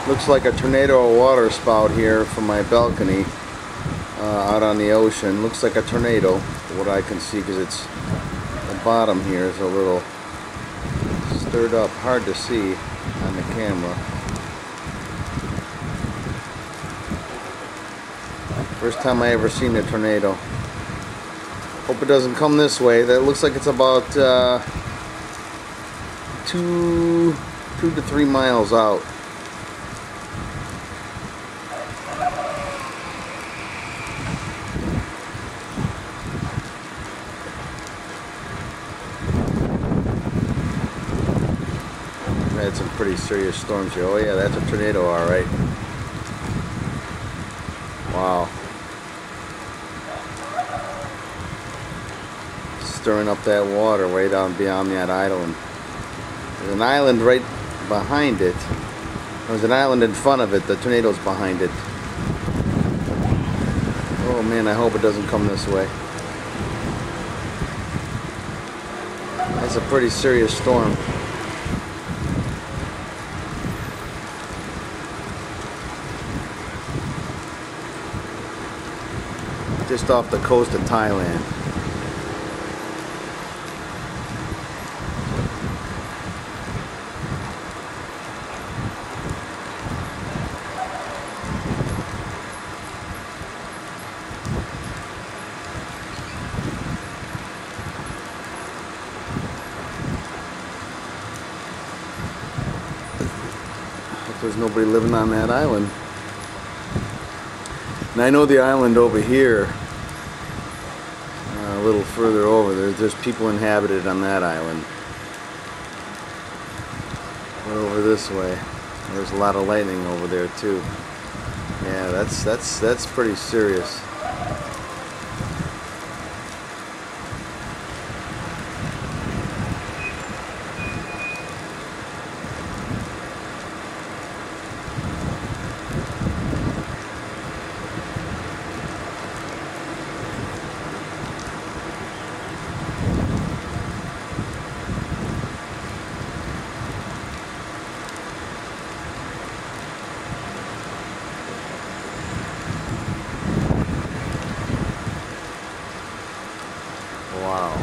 Looks like a tornado water spout here from my balcony out on the ocean. Looks like a tornado, what I can see, because it's the bottom here is a little stirred up, hard to see on the camera. First time I ever seen a tornado. Hope it doesn't come this way. That looks like it's about 2 to 3 miles out. We've had some pretty serious storms here. Oh yeah, that's a tornado, all right. Wow. Stirring up that water way down beyond that island. There's an island right behind it. There's an island in front of it. The tornado's behind it. Oh man, I hope it doesn't come this way. That's a pretty serious storm. Just off the coast of Thailand. There's nobody living on that island. And I know the island over here, a little further over, there's people inhabited on that island. But over this way, there's a lot of lightning over there too. Yeah, that's pretty serious. Wow.